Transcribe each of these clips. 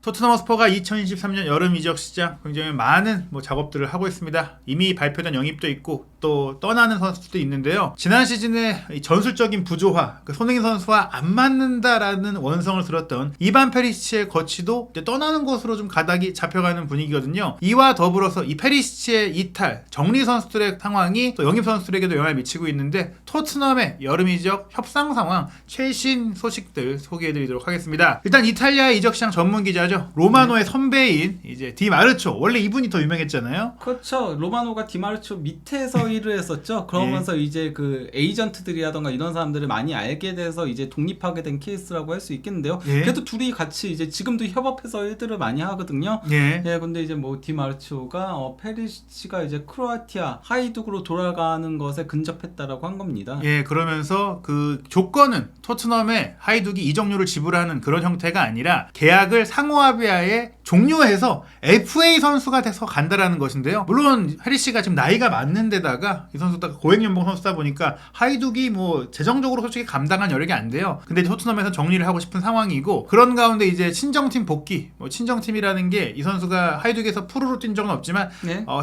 토트넘 허스퍼가 2023년 여름 이적 시장 굉장히 많은 작업들을 하고 있습니다. 이미 발표된 영입도 있고 또 떠나는 선수도 있는데요. 지난 시즌에 이 전술적인 부조화, 손흥민 선수와 안 맞는다라는 원성을 들었던 이반 페리시치의 거치도 이제 떠나는 것으로 좀 가닥이 잡혀가는 분위기거든요. 이와 더불어서 이 페리시치의 이탈, 정리 선수들의 상황이 또 영입 선수들에게도 영향을 미치고 있는데 토트넘의 여름 이적 협상 상황 최신 소식들 소개해드리도록 하겠습니다. 일단 이탈리아 이적 시장 전문 기자죠. 로마노의 선배인 이제 디마르초, 원래 이분이 더 유명했잖아요. 그렇죠. 로마노가 디마르초 밑에서 일을 했었죠. 그러면서 이제 그 에이전트들이라던가 이런 사람들을 많이 알게 돼서 이제 독립하게 된 케이스라고 할 수 있겠는데요. 그래도 둘이 같이 이제 지금도 협업해서 일들을 많이 하거든요. 근데 이제 디마르초가 페리시치가 이제 크로아티아 하이둑으로 돌아가는 것에 근접했다라고 한 겁니다. 그러면서 그 조건은 토트넘의 하이둑이 이적료를 지불하는 그런 형태가 아니라 계약을 상호합의하에 종료해서 FA 선수가 돼서 간다라는 것인데요. 물론 페리시가 지금 나이가 많는 데다가 이 선수가 고액연봉 선수다 보니까 하이둑이 재정적으로 솔직히 감당한 여력이 안 돼요. 근데 이제 토트넘에서 정리를 하고 싶은 상황이고, 그런 가운데 이제 친정팀 복귀, 친정팀이라는 게 이 선수가 하이둑에서 프로로 뛴 적은 없지만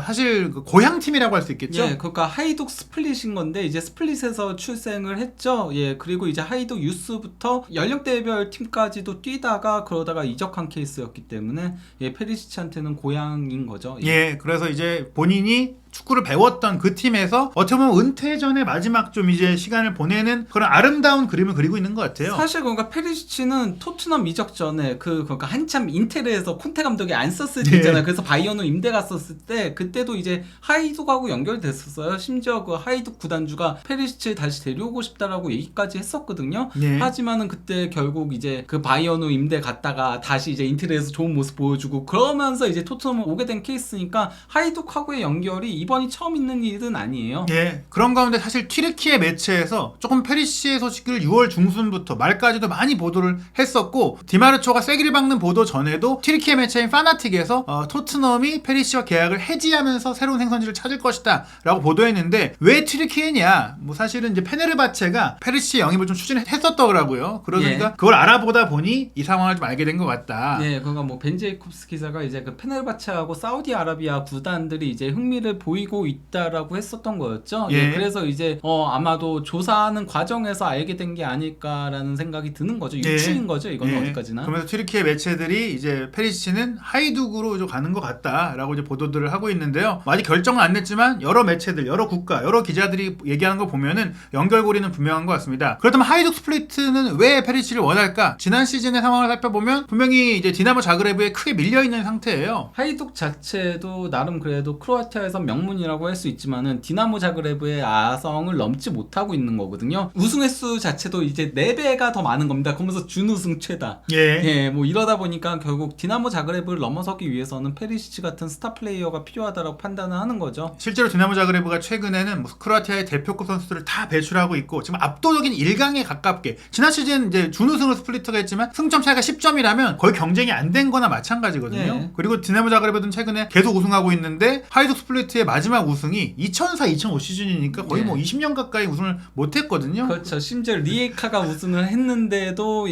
사실 그 고향팀이라고 할 수 있겠죠. 그러니까 하이둑 스플릿인 건데 이제 스플릿에서 출생을 했죠. 그리고 이제 하이둑 유스부터 연령대별 팀까지도 뛰다가 그러다가 이적한 케이스였기 때문에 페리시치한테는 고향인 거죠. 그래서 이제 본인이 축구를 배웠던 그 팀에서 어떻게 보면 은퇴 전에 마지막 좀 이제 시간을 보내는 그런 아름다운 그림을 그리고 있는 것 같아요. 사실 그러니까 페리시치는 토트넘 이적 전에 그러니까 한참 인테르에서 콘테 감독이 안 썼을 때 있잖아요. 그래서 바이에른 임대 갔었을 때 그때도 이제 하이둑하고 연결됐었어요. 심지어 그 하이둑 구단주가 페리시치를 다시 데려오고 싶다라고 얘기까지 했었거든요. 하지만은 그때 결국 이제 그 바이에른 임대 갔다가 다시 이제 인테르에서 좋은 모습 보여주고 그러면서 이제 토트넘을 오게 된 케이스니까 하이둑하고의 연결이 이번이 처음 있는 일은 아니에요. 그런 가운데 사실 튀르키예 매체에서 조금 페리시의 소식을 6월 중순부터 말까지도 많이 보도를 했었고, 디마르초가 쐐기를 박는 보도 전에도 튀르키예 매체인 파나틱에서 토트넘이 페리시와 계약을 해지하면서 새로운 생선지를 찾을 것이다 라고 보도했는데, 왜 튀르키예냐, 사실은 이제 페네르바체가 페리시 영입을 좀 추진했었더라고요. 그러니까 그걸 알아보다 보니 이 상황을 좀 알게 된 것 같다. 그러니까 벤 제이콥스 기자가 이제 그 페네르바체하고 사우디아라비아 구단들이 이제 흥미를 보이고 있다라고 했었던 거였죠. 그래서 이제 아마도 조사하는 과정에서 알게 된 게 아닐까라는 생각이 드는 거죠. 유추인 거죠. 이건 어디까지나. 그러면서 튀르키예 매체들이 이제 페리시치는 하이둑으로 좀 가는 것 같다라고 이제 보도들을 하고 있는데요. 아직 결정은 안 냈지만 여러 매체들, 여러 국가, 여러 기자들이 얘기하는 거 보면은 연결고리는 분명한 것 같습니다. 그렇다면 하이둑 스플리트는 왜 페리시치를 원할까? 지난 시즌의 상황을 살펴보면 분명히 이제 디나모 자그레브에 크게 밀려 있는 상태예요. 하이둑 자체도 나름 그래도 크로아티아에서 명문이라고 할 수 있지만은 디나모 자그레브의 아성을 넘지 못하고 있는 거거든요. 우승 횟수 자체도 이제 4배가 더 많은 겁니다. 그러면서 준우승 최다. 이러다 보니까 결국 디나모 자그레브를 넘어서기 위해서는 페리시치 같은 스타 플레이어가 필요하다고 판단을 하는 거죠. 실제로 디나모 자그레브가 최근에는 크로아티아의 대표급 선수들을 다 배출하고 있고 지금 압도적인 1강에 가깝게, 지난 시즌 이제 준우승을 스플리트가 했지만 승점 차이가 10점이라면 거의 경쟁이 안 된 거나 마찬가지거든요. 그리고 디나모 자그레브는 최근에 계속 우승하고 있는데 하이둑 스플리트의 마지막 우승이 2004-2005 시즌이니까 거의 20년 가까이 우승을 못했거든요. 그렇죠. 심지어 리에카가 우승을 했는데도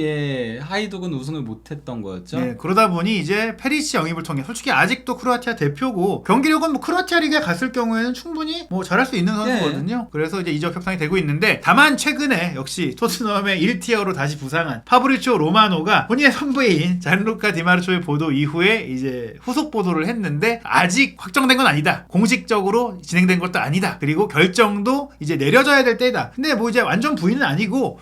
하이둑은 우승을 못했던 거였죠. 그러다 보니 이제 페리시 영입을 통해, 솔직히 아직도 크로아티아 대표고 경기력은 크로아티아 리그에 갔을 경우에는 충분히 잘할 수 있는 선수거든요. 그래서 이제 이적 협상이 되고 있는데, 다만 최근에 역시 토트넘의 1티어로 다시 부상한 파브리치오 로마노가 본인의 선부인 잔루카 디마르초의 보도 이후에 이제 후속 보도를 했는데, 아직 확정된 건 아니다, 공식적으로 진행된 것도 아니다, 그리고 결정도 이제 내려져야 될 때다. 근데 이제 완전 부인은 아니고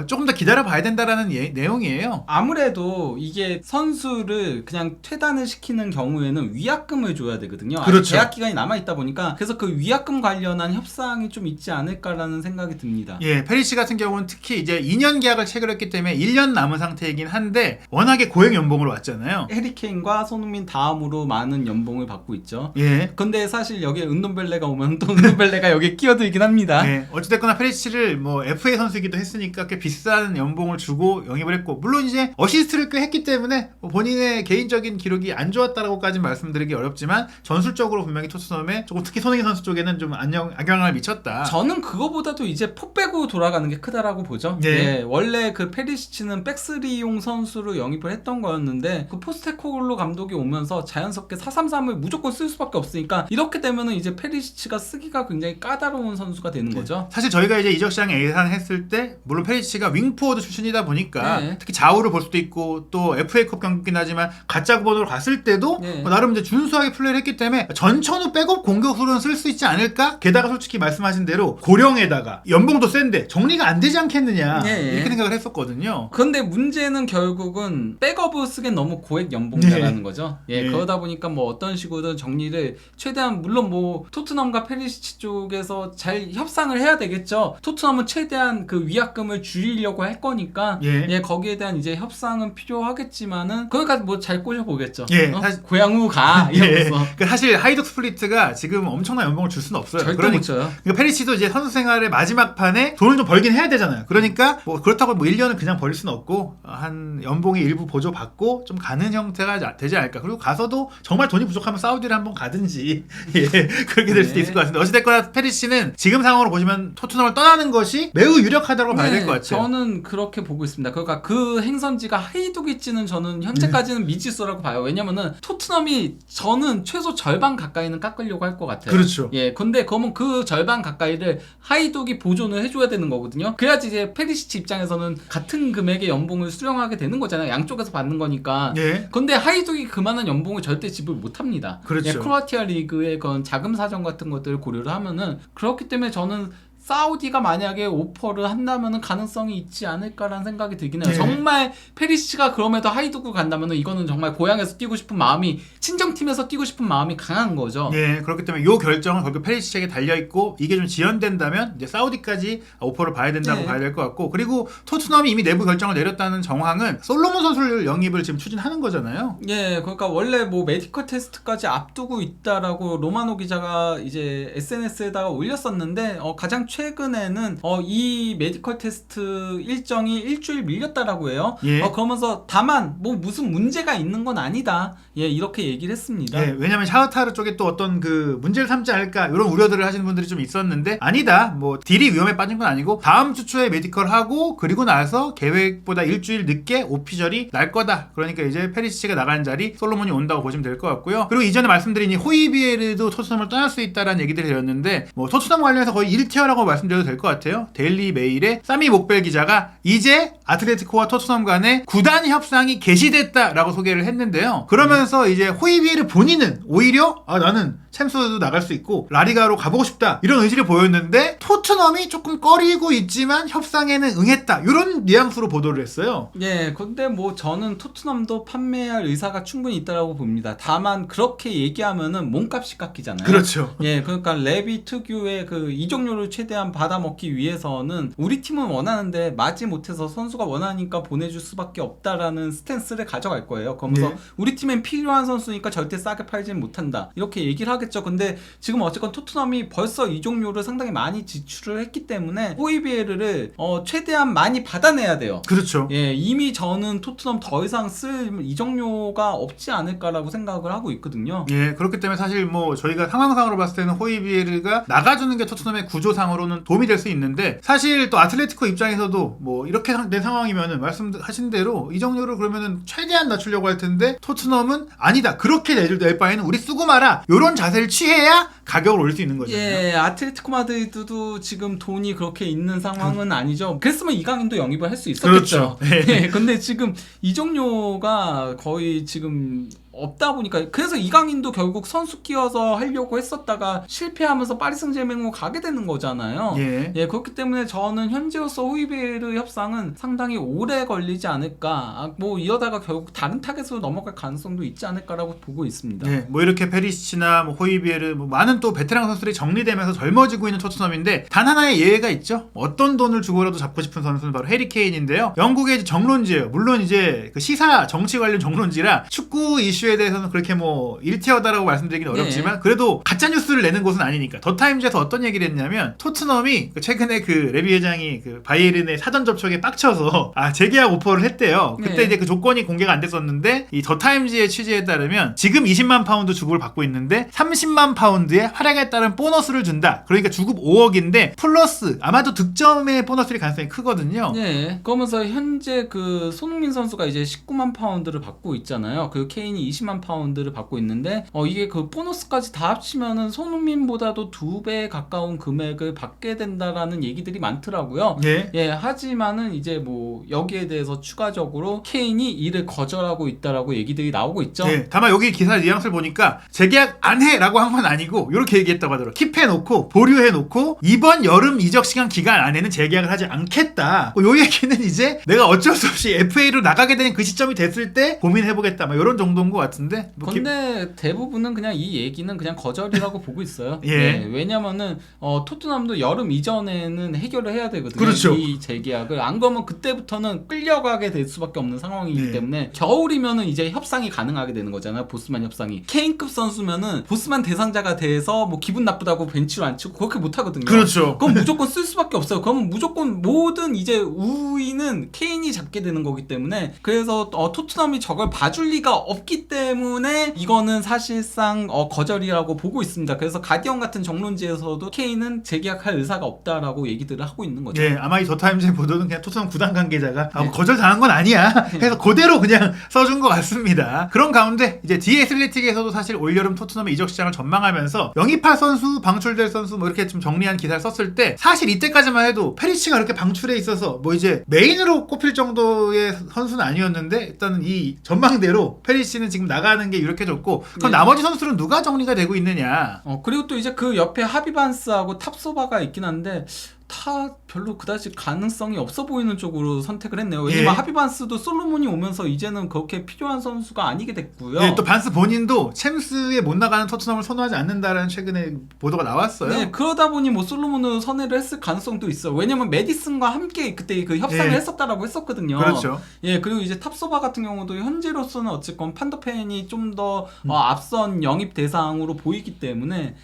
조금 더 기다려 봐야 된다라는 내용이에요. 아무래도 이게 선수를 그냥 퇴단을 시키는 경우에는 위약금을 줘야 되거든요. 그렇죠. 아직 계약 기간이 남아 있다 보니까 그래서 그 위약금 관련한 협상이 좀 있지 않을까라는 생각이 듭니다. 페리시 같은 경우는 특히 이제 2년 계약을 체결했기 때문에 1년 남은 상태이긴 한데 워낙에 고액 연봉으로 왔잖아요. 해리케인과 손흥민 다음으로 많은 연봉을 받고 있죠. 근데 사실 사실 여기에 은돈벨레가 오면 또 은돈벨레가 여기에 끼어들긴 합니다. 네, 어찌됐거나 페리시치를 뭐 FA 선수이기도 했으니까 꽤 비싼 연봉을 주고 영입을 했고, 물론 이제 어시스트를 꽤 했기 때문에 뭐 본인의 개인적인 기록이 안 좋았다라고까지는 말씀드리기 어렵지만 전술적으로 분명히 토트넘에 조금 특히 손흥민 선수 쪽에는 좀 악영향을 미쳤다. 저는 그거보다도 이제 포 빼고 돌아가는 게 크다라고 보죠. 네. 예, 원래 그 페리시치는 백스리용 선수로 영입을 했던 거였는데 그 포스테코글로 감독이 오면서 자연스럽게 4-3-3을 무조건 쓸 수밖에 없으니까 이렇게 되면은 이제 페리시치가 쓰기가 굉장히 까다로운 선수가 되는 거죠. 사실 저희가 이제 이적 시장 예상했을 때 물론 페리시치가 윙포워드 출신이다 보니까 네. 특히 좌우를 볼 수도 있고 또 FA컵 경기긴 하지만 가짜 구번으로 갔을 때도 네. 뭐 나름 이제 준수하게 플레이를 했기 때문에 전천후 백업 공격수로는 쓸 수 있지 않을까? 게다가 솔직히 말씀하신 대로 고령에다가 연봉도 센데 정리가 안 되지 않겠느냐 네. 이렇게 생각을 했었거든요. 그런데 문제는 결국은 백업을 쓰기엔 너무 고액 연봉이라는 네. 거죠. 예, 네. 그러다 보니까 뭐 어떤 식으로든 정리를 최대한 물론 뭐 토트넘과 페리시치 쪽에서 잘 협상을 해야 되겠죠. 토트넘은 최대한 그 위약금을 줄이려고 할 거니까 예. 거기에 대한 이제 협상은 필요하겠지만은 그러니까 뭐 잘 꼬셔보겠죠. 예, 어? 사실- 고향 후 가 이러면서 그 사실 하이독 스플리트가 지금 엄청난 연봉을 줄 수는 없어요. 절대 그러니까 못 줘요. 페리시도 이제 선수 생활의 마지막 판에 돈을 좀 벌긴 해야 되잖아요. 그러니까 뭐 그렇다고 뭐 1년은 그냥 버릴 수는 없고 한 연봉의 일부 보조받고 좀 가는 형태가 되지 않을까. 그리고 가서도 정말 돈이 부족하면 사우디를 한번 가든지 예, 그렇게 될 수도 네. 있을 것 같은데 어찌됐거나 페리시는 지금 상황으로 보시면 토트넘을 떠나는 것이 매우 유력하다고 봐야 될 것 같아요. 저는 그렇게 보고 있습니다. 그러니까 그 행선지가 하이독일지는 저는 현재까지는 미지수라고 봐요. 왜냐면은 토트넘이 저는 최소 절반 가까이는 깎으려고 할 것 같아요. 그렇죠. 예, 근데 그러면 그 절반 가까이를 하이독이 보존을 해줘야 되는 거거든요. 그래야지 이제 페리시치 입장에서는 같은 금액의 연봉을 수령하게 되는 거잖아요. 양쪽에서 받는 거니까. 예. 근데 하이독이 그만한 연봉을 절대 지불 못합니다. 그렇죠. 예, 크로아티아 리그의 그런 자금 사정 같은 것들을 고려를 하면은 그렇기 때문에 저는 사우디가 만약에 오퍼를 한다면은 가능성이 있지 않을까라는 생각이 들긴 해요. 네. 정말 페리시치가 그럼에도 하이두구 간다면은 이거는 정말 고향에서 뛰고 싶은 마음이 친정팀에서 뛰고 싶은 마음이 강한 거죠. 예, 그렇기 때문에 이 결정은 결국 페리시치에게 달려있고 이게 좀 지연된다면 이제 사우디까지 오퍼를 봐야 된다고 네. 봐야 될 것 같고 그리고 토트넘이 이미 내부 결정을 내렸다는 정황은 솔로몬 선수를 영입을 지금 추진하는 거잖아요. 예, 그러니까 원래 뭐 메디컬 테스트까지 앞두고 있다라고 로마노 기자가 이제 SNS에다가 올렸었는데 가장 최근에는 이 메디컬 테스트 일정이 일주일 밀렸다라고 해요. 예. 그러면서 다만 뭐 무슨 문제가 있는 건 아니다. 예, 이렇게 얘기를 했습니다. 예, 왜냐면 샤흐타르 쪽에 또 어떤 그 문제를 삼지 않을까 이런 우려들을 하시는 분들이 좀 있었는데 아니다. 뭐 딜이 위험에 빠진 건 아니고 다음 주 초에 메디컬 하고 그리고 나서 계획보다 일주일 늦게 오피셜이 날 거다. 그러니까 이제 페리시치가 나간 자리 솔로몬이 온다고 보시면 될 것 같고요. 그리고 이전에 말씀드린 이 호이비에르도 토트넘을 떠날 수 있다라는 얘기들이 들었는데 뭐 토트넘 관련해서 거의 1티어라고 말씀드려도 될 것 같아요. 데일리 메일의 사미 목벨 기자가 이제 아틀레티코와 토트넘 간의 구단 협상이 개시됐다라고 소개를 했는데요. 그러면서 이제 호이비에르 본인은 오히려 나는 챔스도 나갈 수 있고 라리가로 가보고 싶다 이런 의지를 보였는데 토트넘이 조금 꺼리고 있지만 협상에는 응했다 이런 뉘앙스로 보도를 했어요. 예, 근데 뭐 저는 토트넘도 판매할 의사가 충분히 있다라고 봅니다. 다만 그렇게 얘기하면은 몸값이 깎이잖아요. 그렇죠. 예, 그러니까 레비 특유의 그 이적료를 최대한 받아먹기 위해서는 우리 팀은 원하는데 맞지 못해서 선수가 원하니까 보내줄 수밖에 없다라는 스탠스를 가져갈 거예요. 그러면서 네. 우리 팀엔 필요한 선수니까 절대 싸게 팔지는 못한다. 이렇게 얘기를 하겠죠. 근데 지금 어쨌건 토트넘이 벌써 이적료를 상당히 많이 지출을 했기 때문에 호이비에르를 최대한 많이 받아내야 돼요. 그렇죠. 예, 이미 저는 토트넘 더 이상 쓸 이적료가 없지 않을까라고 생각을 하고 있거든요. 예, 그렇기 때문에 사실 뭐 저희가 상황상으로 봤을 때는 호이비에르가 나가주는 게 토트넘의 구조상으로는 도움이 될 수 있는데 사실 또 아틀레티코 입장에서도 뭐 이렇게 된 상황이면은 말씀하신 대로 이적료를 그러면은 최대한 낮추려고 할 텐데 토트넘은 아니다. 그렇게 낼 바에는 우리 쓰고 마라. 요런 자세를 취해야 가격을 올릴 수 있는 거잖아요. 예, 아틀레티코 마드리드도 지금 돈이 그렇게 있는 상황은 아니죠. 그랬으면 이강인도 영입을 할 수 있었겠죠. 그렇죠. 예, 근데 지금 이적료가 거의 지금 없다 보니까 그래서 이강인도 결국 선수 끼워서 하려고 했었다가 실패하면서 파리 생제르맹으로 가게 되는 거잖아요. 예. 그렇기 때문에 저는 현재로서 호이베르 협상은 상당히 오래 걸리지 않을까. 뭐 이러다가 결국 다른 타겟으로 넘어갈 가능성도 있지 않을까라고 보고 있습니다. 네, 뭐 이렇게 페리시치나 뭐 호이비에르 뭐 많은 또 베테랑 선수들이 정리되면서 젊어지고 있는 토트넘인데 단 하나의 예외가 있죠. 어떤 돈을 주고라도 잡고 싶은 선수는 바로 해리 케인인데요. 영국의 정론지예요. 물론 이제 그 시사 정치 관련 정론지라 축구 이슈에 뉴스에 대해서는 그렇게 뭐 1티어다라고 말씀드리긴 어렵지만 그래도 가짜 뉴스를 내는 곳은 아니니까. 더 타임즈에서 어떤 얘기를 했냐면 토트넘이 최근에 그 레비 회장이 그 바이에른의 사전 접촉에 빡쳐서 재계약 오퍼를 했대요. 그때 이제 그 조건이 공개가 안 됐었는데 이 더 타임즈의 취재에 따르면 지금 20만 파운드 주급을 받고 있는데 30만 파운드의 활약에 따른 보너스를 준다. 그러니까 주급 5억인데 플러스 아마도 득점의 보너스일 가능성이 크거든요. 네. 그러면서 현재 그 손흥민 선수가 이제 19만 파운드를 받고 있잖아요. 그 케인이 20만 파운드를 받고 있는데 이게 그 보너스까지 다 합치면은 손흥민보다도 2배 가까운 금액을 받게 된다라는 얘기들이 많더라고요. 예. 하지만은 이제 뭐 여기에 대해서 추가적으로 케인이 이를 거절하고 있다라고 얘기들이 나오고 있죠. 네. 다만 여기 기사 뉘앙스를 보니까 재계약 안 해라고 한 건 아니고 이렇게 얘기했다고 하더라고요. 킵해놓고 보류해놓고 이번 여름 이적 시간 기간 안에는 재계약을 하지 않겠다. 요 얘기는 이제 내가 어쩔 수 없이 FA로 나가게 되는 그 시점이 됐을 때 고민해보겠다. 막 이런 정도인 것 같은데. 근데 대부분은 그냥 이 얘기는 그냥 거절이라고 보고 있어요. 예. 네, 왜냐면은 토트넘도 여름 이전에는 해결을 해야 되거든요. 그렇죠. 이 재계약을. 안 그러면 그때부터는 끌려가게 될 수밖에 없는 상황이기 네. 때문에 겨울이면은 이제 협상이 가능하게 되는 거잖아요. 보스만 협상이. 케인급 선수면은 보스만 대상자가 돼서 뭐 기분 나쁘다고 벤치로 안 치고 그렇게 못 하거든요. 그렇죠. 그럼 무조건 쓸 수밖에 없어요. 그러면 무조건 모든 이제 우위는 케인이 잡게 되는 거기 때문에 그래서 토트넘이 저걸 봐줄 리가 없기 때문에 이거는 사실상 거절이라고 보고 있습니다. 그래서 가디언 같은 정론지에서도 케인은 재계약할 의사가 없다라고 얘기들을 하고 있는 거죠. 네, 아마 이 더 타임즈의 보도는 그냥 토트넘 구단 관계자가 뭐 거절 당한 건 아니야 해서 그대로 그냥 써준 것 같습니다. 그런 가운데 이제 디 애슬레틱에서도 사실 올여름 토트넘의 이적 시장을 전망하면서 영입할 선수, 방출될 선수 뭐 이렇게 좀 정리한 기사를 썼을 때 사실 이때까지만 해도 페리시가 이렇게 방출에 있어서 뭐 이제 메인으로 꼽힐 정도의 선수는 아니었는데 일단은 이 전망대로 페리시는 지금 나가는 게 유력해졌고 그럼 나머지 선수들은 누가 정리가 되고 있느냐. 그리고 또 이제 그 옆에 하비반스하고 탑소바가 있긴 한데 다 별로 그다지 가능성이 없어 보이는 쪽으로 선택을 했네요. 왜냐면 하비반스도 솔로몬이 오면서 이제는 그렇게 필요한 선수가 아니게 됐고요. 네, 또 반스 본인도 챔스에 못 나가는 토트넘을 선호하지 않는다라는 최근에 보도가 나왔어요. 네, 그러다 보니 뭐 솔로몬을 선회를 했을 가능성도 있어요. 왜냐면 메디슨과 함께 그때 그 협상을 했었다라고 했었거든요. 그렇죠. 예, 그리고 이제 탑소바 같은 경우도 현재로서는 어쨌건 판더펜이 좀 더 앞선 영입 대상으로 보이기 때문에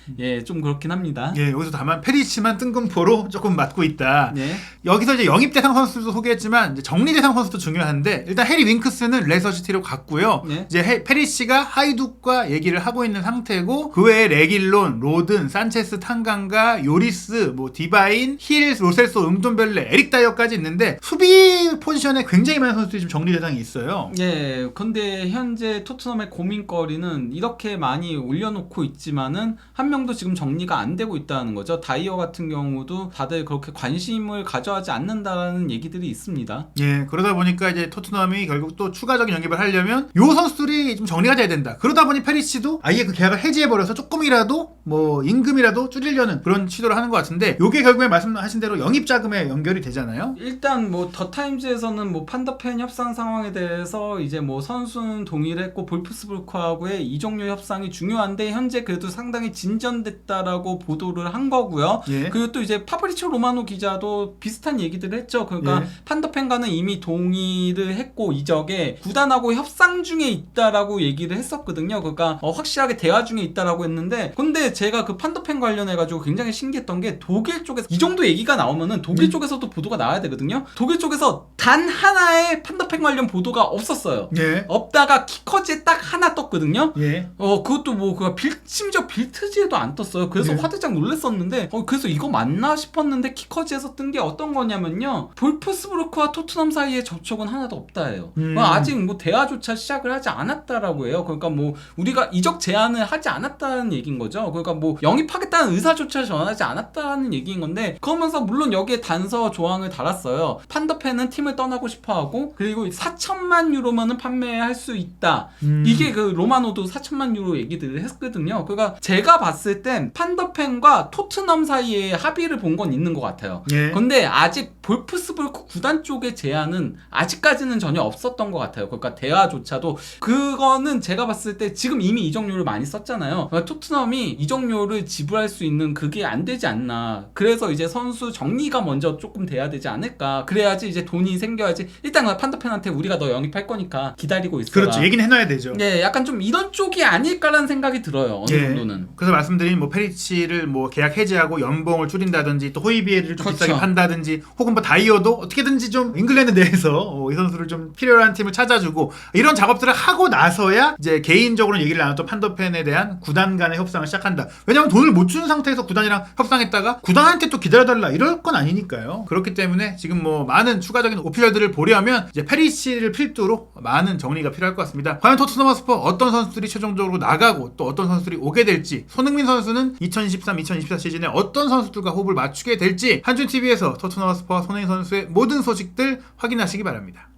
좀 그렇긴 합니다. 예, 여기서 다만 페리시만 뜬금포로 조금 맡고 있다. 네. 여기서 이제 영입 대상 선수도 소개했지만 이제 정리 대상 선수도 중요한데 일단 해리 윙크스는 레서시티로 갔고요. 이제 페리시가 하이둑과 얘기를 하고 있는 상태고 그 외에 레길론, 로든, 산체스, 탄강가, 요리스, 뭐 디바인, 힐, 로셀소, 음돈벨레, 에릭 다이어까지 있는데 수비 포지션에 굉장히 많은 선수들이 지금 정리 대상이 있어요. 예, 근데 현재 토트넘의 고민거리는 이렇게 많이 올려놓고 있지만은 한 명도 지금 정리가 안 되고 있다는 거죠. 다이어 같은 경우도 다들 그렇게 관심을 가져하지 않는다라는 얘기들이 있습니다. 예, 그러다 보니까 이제 토트넘이 결국 또 추가적인 영입을 하려면 요 선수들이 좀 정리가 돼야 된다. 그러다 보니 페리시도 아예 그 계약을 해지해버려서 조금이라도 뭐 임금이라도 줄이려는 그런 시도를 하는 것 같은데 요게 결국에 말씀하신 대로 영입 자금에 연결이 되잖아요. 일단 뭐 더 타임즈에서는 뭐 판더펜 협상 상황에 대해서 이제 뭐 선수는 동의를 했고 볼프스부르크하고의 이적료 협상이 중요한데 현재 그래도 상당히 진전됐다라고 보도를 한 거고요. 그리고 또 이제 파브리치오 로마노 기자도 비슷한 얘기들을 했죠. 그러니까 판더펜과는 이미 동의를 했고 이적에 구단하고 협상 중에 있다라고 얘기를 했었거든요. 그러니까 확실하게 대화 중에 있다라고 했는데 근데 제가 그 판더펜 관련해가지고 굉장히 신기했던 게 독일 쪽에서 이 정도 얘기가 나오면은 독일 쪽에서도 보도가 나와야 되거든요. 독일 쪽에서 단 하나의 판더펜 관련 보도가 없었어요. 없다가 키커즈에 딱 하나 떴거든요. 그것도 뭐 심지어 빌트지에도 안 떴어요. 그래서 화들짝 놀랐었는데 그래서 이거 맞나 싶었는데 키커즈에서 뜬 게 어떤 거냐면요. 볼프스부르크와 토트넘 사이에 접촉은 하나도 없다예요. 아직 뭐 대화조차 시작을 하지 않았다라고 해요. 그러니까 뭐 우리가 이적 제안을 하지 않았다는 얘기인 거죠. 그러니까 뭐 영입하겠다는 의사조차 전하지 않았다는 얘기인 건데 그러면서 물론 여기에 단서 조항을 달았어요. 판더펜은 팀을 떠나고 싶어하고 그리고 4천만 유로면은 판매할 수 있다. 이게 그 로마노도 4천만 유로 얘기들을 했거든요. 그러니까 제가 봤을 땐 판더펜과 토트넘 사이에 합의를 본 건 있는 것 같아요. 예. 근데 아직 볼프스부르크 구단 쪽의 제안은 아직까지는 전혀 없었던 것 같아요. 그러니까 대화조차도 그거는 제가 봤을 때 지금 이미 이적료를 많이 썼잖아요. 그러니까 토트넘이 이적료를 지불할 수 있는 그게 안 되지 않나. 그래서 이제 선수 정리가 먼저 조금 돼야 되지 않을까. 그래야지 이제 돈이 생겨야지. 일단 판더팬한테 우리가 너 영입할 거니까 기다리고 있어라. 그렇죠. 얘기는 해놔야 되죠. 예, 약간 좀 이런 쪽이 아닐까라는 생각이 들어요. 어느 예. 정도는. 그래서 말씀드린 뭐 페리치를 뭐 계약 해지하고 연봉을 줄인다든지 또 호이비에를 좀 그렇죠. 비싸게 판다든지 혹은 뭐 다이어도 어떻게든지 좀 잉글랜드 내에서 이 선수를 좀 필요한 팀을 찾아주고 이런 작업들을 하고 나서야 이제 개인적으로 얘기를 나눴던 판더팬에 대한 구단 간의 협상을 시작한다. 왜냐하면 돈을 못 주는 상태에서 구단이랑 협상했다가 구단한테 또 기다려달라 이럴 건 아니니까요. 그렇기 때문에 지금 뭐 많은 추가적인 오피셜들을 보려면 이제 페리치를 필두로 많은 정리가 필요할 것 같습니다. 과연 토트넘 허스퍼 어떤 선수들이 최종적으로 나가고 또 어떤 선수들이 오게 될지, 손흥민 선수는 2023-2024 시즌에 어떤 선수들과 호흡을 맞추게 될지 한준TV에서 토트넘 허스퍼 손흥민 선수의 모든 소식들 확인하시기 바랍니다.